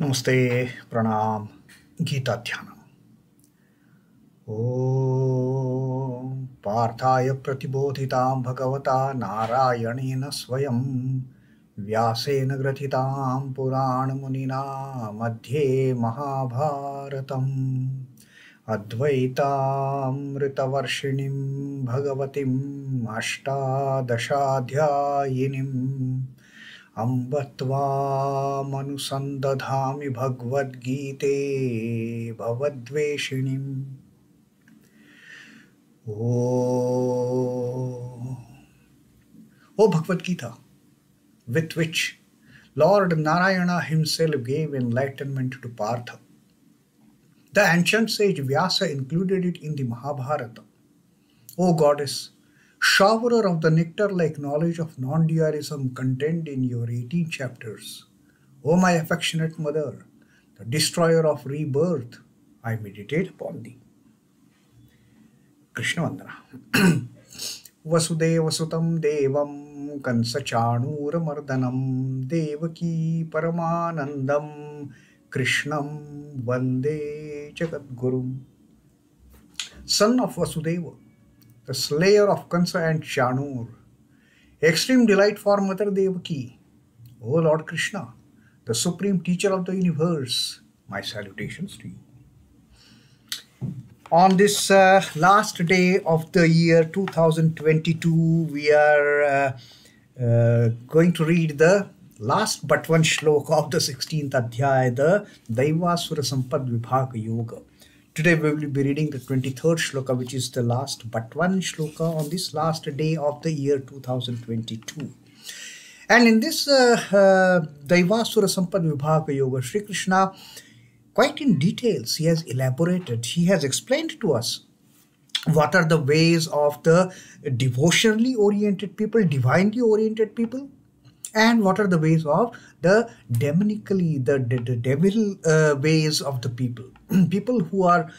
Namaste, Pranam, Gita Dhyanam. Om Parthaya Pratibodhitam Bhagavata Narayanena Swayam Vyasena Gratitam Purana Munina Madhye Mahabharatam Advaitam Ritavarshinim Bhagavatim Ashtadashadhyayinim Ambatva manusandadhami Bhagavad Gite Bhavadveshinim. O Bhagavad Gita, with which Lord Narayana himself gave enlightenment to Partha. The ancient sage Vyasa included it in the Mahabharata. O Goddess, showerer of the nectar-like knowledge of non-dualism contained in your 18 chapters. O my affectionate mother, the destroyer of rebirth, I meditate upon thee. Krishna Vandana. Vasudeva Sutam Devam Kansachanura Mardanam Devaki Paramanandam Krishnam Vande Jagadgurum. Son of Vasudeva, the slayer of Kansa and Chanur, extreme delight for Mother Devaki, O Lord Krishna, the supreme teacher of the universe, my salutations to you. On this last day of the year 2022, we are going to read the last but one shloka of the 16th adhyaya, the Daivasura Sampad Vibhaga Yoga. Today we will be reading the 23rd shloka, which is the last but one shloka on this last day of the year 2022. And in this Daivasura Sampad Vibhaga Yoga, Sri Krishna, quite in details, he has elaborated, he has explained to us what are the ways of the devotionally oriented people, divinely oriented people, and what are the ways of the demonically, the devil ways of the people. People who are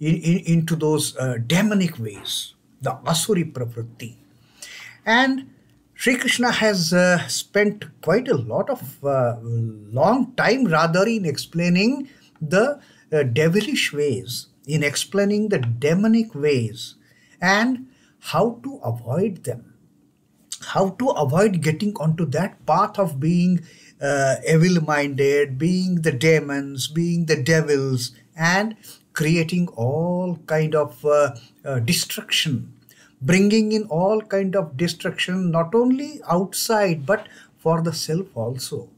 into those demonic ways, the asuri pravritti. And Sri Krishna has spent quite a lot of long time rather in explaining the devilish ways, in explaining the demonic ways and how to avoid them, how to avoid getting onto that path of being evil-minded, being the demons, being the devils, and creating all kind of destruction, bringing in all kind of destruction, not only outside, but for the self also.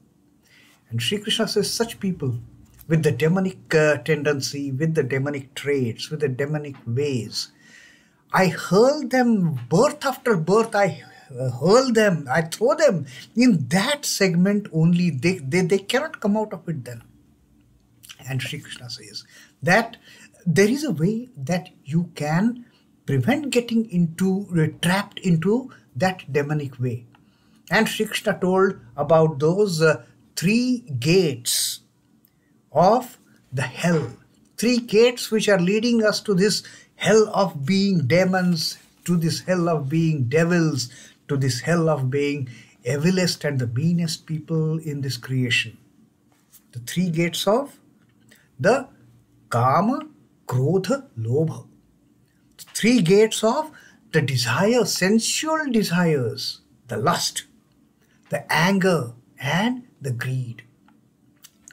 And Sri Krishna says such people with the demonic tendency, with the demonic traits, with the demonic ways, I hurl them birth after birth, I hurl them, I throw them in that segment only. They cannot come out of it then. And Sri Krishna says that there is a way that you can prevent getting trapped into that demonic way. And Sri Krishna told about those three gates of the hell, three gates which are leading us to this hell of being demons, to this hell of being devils, to this hell of being evilest and the meanest people in this creation. The three gates of the kama, krodha, lobha. The three gates of the desire, sensual desires, the lust, the anger, and the greed.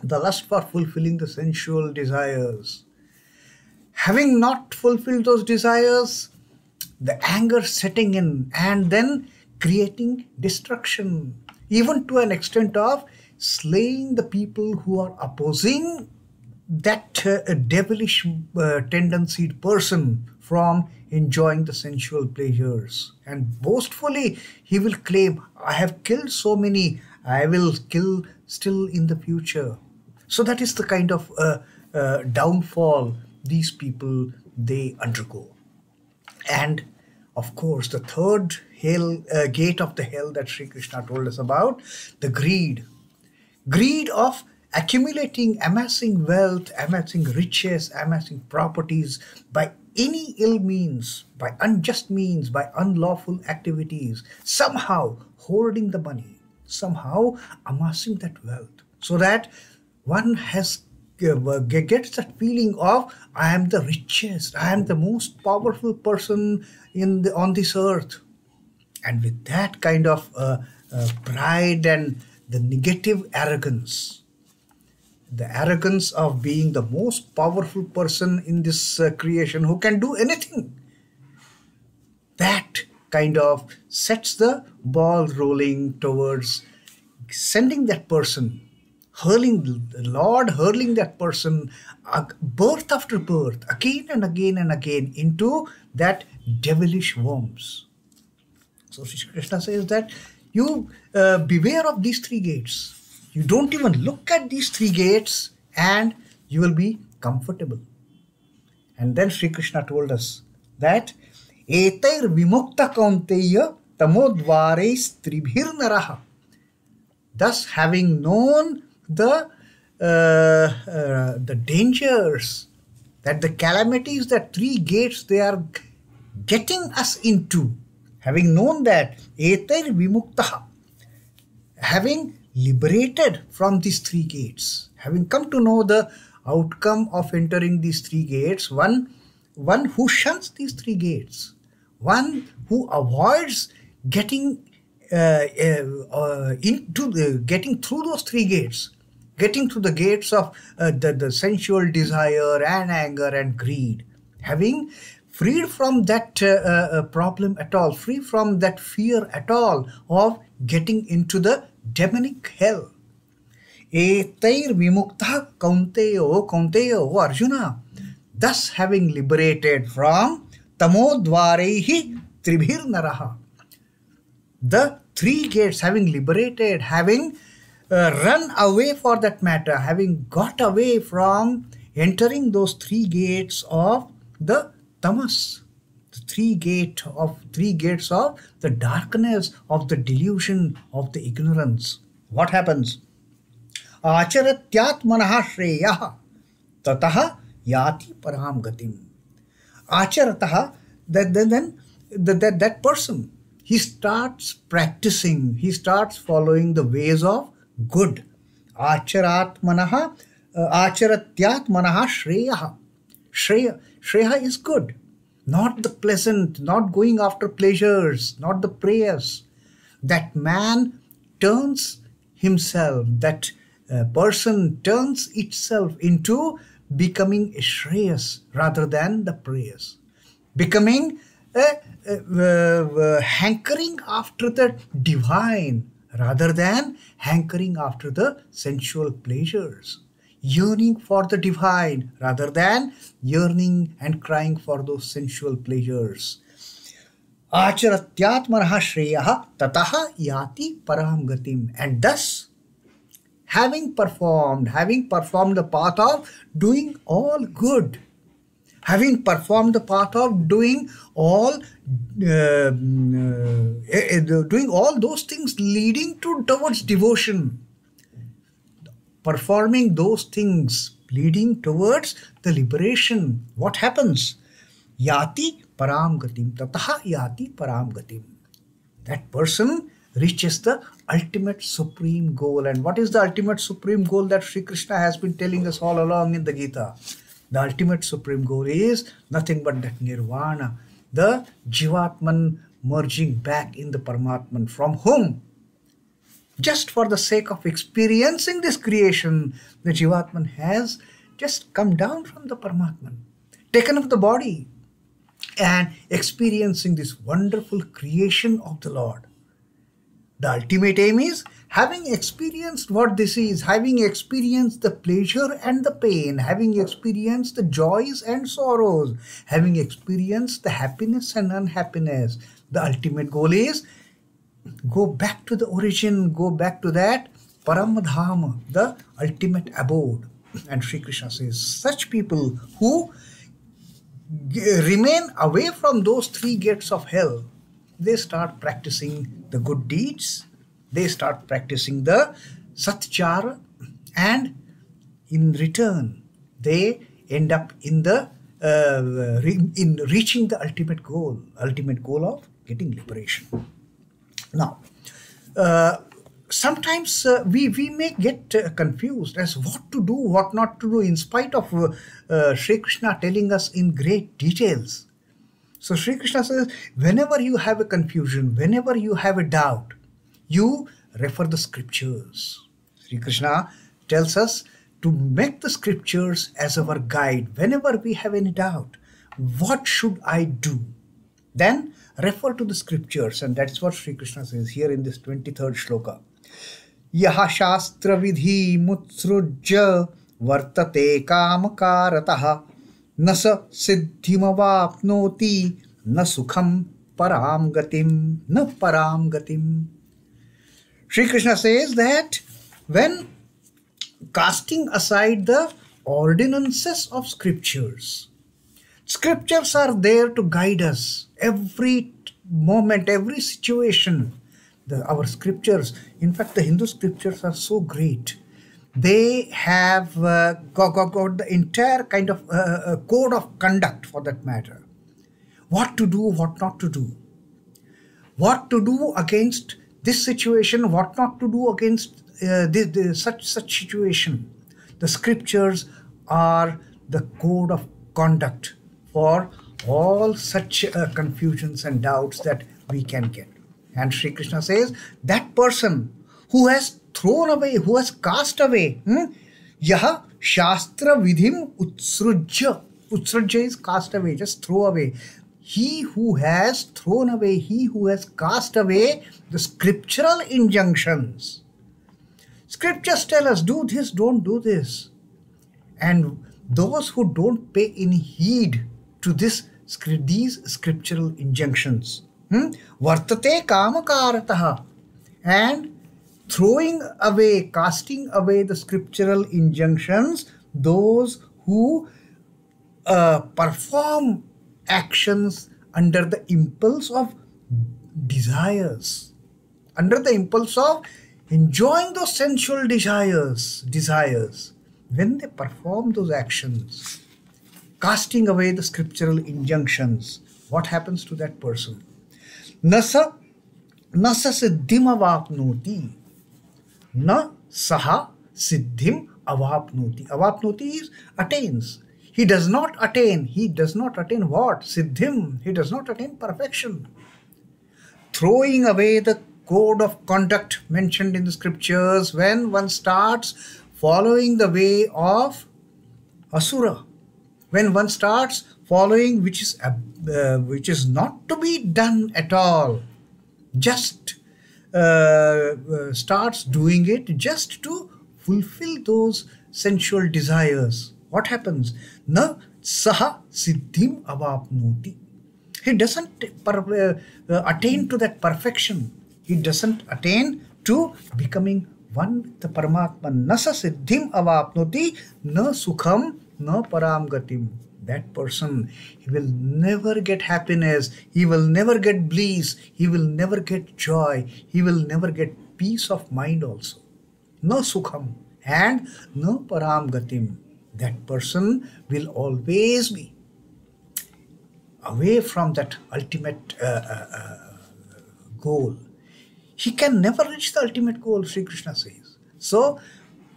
The lust for fulfilling the sensual desires. Having not fulfilled those desires, the anger setting in and then creating destruction, even to an extent of slaying the people who are opposing that devilish tendencied person from enjoying the sensual pleasures. And boastfully he will claim, I have killed so many, I will kill still in the future. So that is the kind of downfall these people, they undergo. And of course, the third gate of the hell that Sri Krishna told us about, the greed. Greed of accumulating, amassing wealth, amassing riches, amassing properties by any ill means, by unjust means, by unlawful activities, somehow hoarding the money, somehow amassing that wealth. so that one has gets that feeling of, I am the richest, I am the most powerful person on this earth. And with that kind of pride and the negative arrogance, the arrogance of being the most powerful person in this creation who can do anything, that kind of sets the ball rolling towards sending that person, hurling that person birth after birth, again and again and again, into that devilish worms. So Sri Krishna says that you beware of these three gates. You don't even look at these three gates and you will be comfortable. And then Sri Krishna told us that etair vimukta kaunteya tamodvareis tribhirnaraha. Thus, having known the dangers, that the calamities that three gates they are getting us into, having known that, etair vimuktaha, having liberated from these three gates, having come to know the outcome of entering these three gates, one who shuns these three gates, one who avoids getting getting through those three gates, getting through the gates of the sensual desire and anger and greed, having freed from that problem at all, free from that fear at all of getting into the demonic hell. Etair vimukta kaunteyo, Arjuna, thus having liberated from tamodvarehi tribhir naraha, the three gates, having liberated, having run away for that matter, having got away from entering those three gates of the tamas, the three gates of the darkness, of the delusion, of the ignorance. What happens? Acharatyatmanaha shreyah tataha yati parāṃ gatim. Acharataha, that person, he starts practicing, he starts following the ways of good. Acharatyatmanaha shreyah. Shreya is good, not the pleasant, not going after pleasures, not the prayers. That man turns himself, that person turns itself into becoming a shreyas rather than the prayers, becoming hankering after the divine rather than hankering after the sensual pleasures, yearning for the divine rather than yearning and crying for those sensual pleasures. Acharatyatmanaha shreyah tataha yati parāṃ gatim. And thus, having performed the path of doing all good, having performed the path of doing all those things leading towards devotion, performing those things leading towards the liberation, what happens? Yati parāṃ gatim, tataha yati parāṃ gatim. That person reaches the ultimate supreme goal. And what is the ultimate supreme goal that Sri Krishna has been telling us all along in the Gita? The ultimate supreme goal is nothing but that nirvana, the Jivatman merging back in the Paramatman, from whom, just for the sake of experiencing this creation, the Jivatman has just come down from the Paramatman, taken up the body, and experiencing this wonderful creation of the Lord. The ultimate aim is, having experienced what this is, having experienced the pleasure and the pain, having experienced the joys and sorrows, having experienced the happiness and unhappiness, the ultimate goal is go back to the origin, go back to that Paramadhama, the ultimate abode. And Sri Krishna says, such people who remain away from those three gates of hell, they start practicing the good deeds, they start practicing the satchara, and in return they end up in the in reaching the ultimate goal of getting liberation. Now, sometimes we may get confused as what to do, what not to do, in spite of Sri Krishna telling us in great details. So Sri Krishna says, whenever you have a confusion, whenever you have a doubt, you refer the scriptures. Sri Krishna tells us to make the scriptures as our guide. Whenever we have any doubt, what should I do? Then refer to the scriptures, and that's what Sri Krishna says here in this 23rd shloka. Yaha śāstravidhimutsṛjya vartate kāmakārataḥ na siddhimavāpnoti na sukhaṃ parāṃ gatim na parāṃ gatim. Sri Krishna says that when casting aside the ordinances of scriptures, scriptures are there to guide us every moment, every situation. Our scriptures, in fact, the Hindu scriptures are so great. They have got the entire kind of code of conduct, for that matter. What to do, what not to do. What to do against this situation, what not to do against such situation. The scriptures are the code of conduct for all such confusions and doubts that we can get. And Sri Krishna says, that person who has thrown away, who has cast away, yaha śāstravidhimutsṛjya. Utsṛjya is cast away, just throw away. He who has thrown away, he who has cast away the scriptural injunctions. Scriptures tell us, do this, don't do this. And those who don't pay any heed to these scriptural injunctions, vartate kāmakārataḥ, and throwing away, casting away the scriptural injunctions, those who perform actions under the impulse of desires, under the impulse of enjoying those sensual desires. When they perform those actions, casting away the scriptural injunctions, what happens to that person? Na siddhimavāpnoti. Na saha siddhimavāpnoti. Avāpnoti is attains. He does not attain. He does not attain what? Siddhim. He does not attain perfection. Throwing away the code of conduct mentioned in the scriptures, when one starts following the way of asura, when one starts following which is not to be done at all, just starts doing it just to fulfill those sensual desires, what happens? Na saha siddhimavāpnoti. He doesn't attain to that perfection. He doesn't attain to becoming one with the Paramatma. Na siddhimavāpnoti na sukhaṃ na parāṃ gatim. That person, he will never get happiness, he will never get bliss, he will never get joy, he will never get peace of mind also. No sukhaṃ and no parāṃ gatim. That person will always be away from that ultimate goal. He can never reach the ultimate goal, Sri Krishna says. So,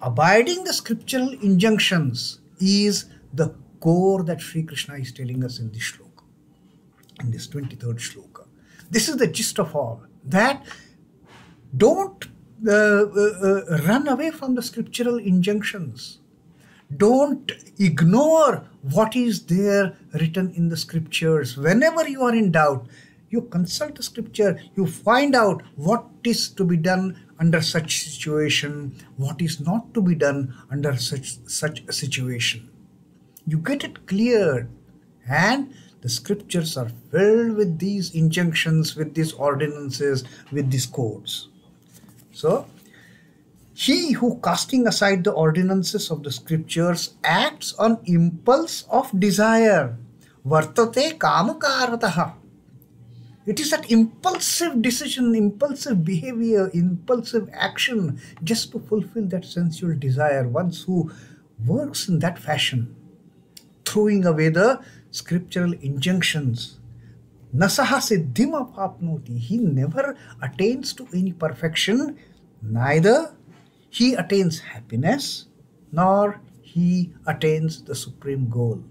abiding the scriptural injunctions is the core that Sri Krishna is telling us in this shloka, in this 23rd shloka. This is the gist of all, that don't run away from the scriptural injunctions. Don't ignore what is there written in the scriptures. Whenever you are in doubt, you consult the scripture, you find out what is to be done under such situation, what is not to be done under such a situation. You get it clear, and the scriptures are filled with these injunctions, with these ordinances, with these codes. So, he who, casting aside the ordinances of the scriptures, acts on impulse of desire, vartate kāmakārataḥ. It is that impulsive decision, impulsive behavior, impulsive action just to fulfill that sensual desire. One who works in that fashion, throwing away the scriptural injunctions. Nasaha siddhimavāpnoti. He never attains to any perfection neither he attains happiness nor he attains the supreme goal.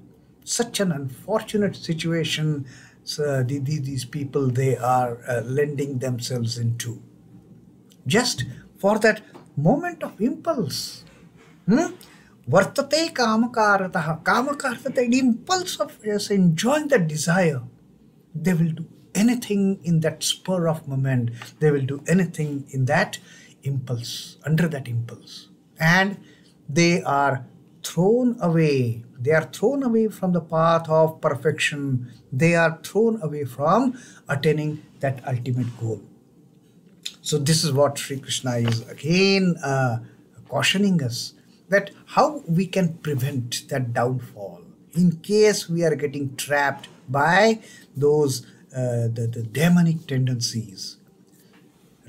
Such an unfortunate situation these people, they are lending themselves into, just for that moment of impulse. Vartate kāmakārataḥ. Kāmakārataḥ, the impulse of enjoying that desire. They will do anything in that spur of moment. They will do anything in that impulse, under that impulse. And they are thrown away. They are thrown away from the path of perfection. They are thrown away from attaining that ultimate goal. So this is what Sri Krishna is again cautioning us, that how we can prevent that downfall in case we are getting trapped by those the demonic tendencies.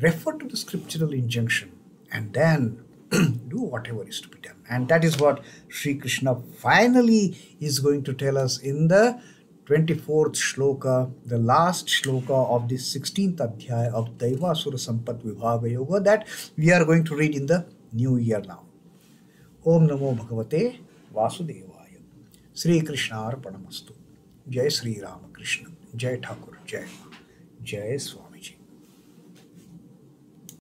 Refer to the scriptural injunction and then do whatever is to be done. And that is what Sri Krishna finally is going to tell us in the 24th Shloka, the last Shloka of the 16th Adhyaya of Daivasura Sampat Vibhaga Yoga, that we are going to read in the new year now. Om Namo Bhagavate Vasudevaya. Sri Krishna Arpanamastu. Jai Sri Ramakrishna. Jai Thakur. Jai Ma. Jai Swami.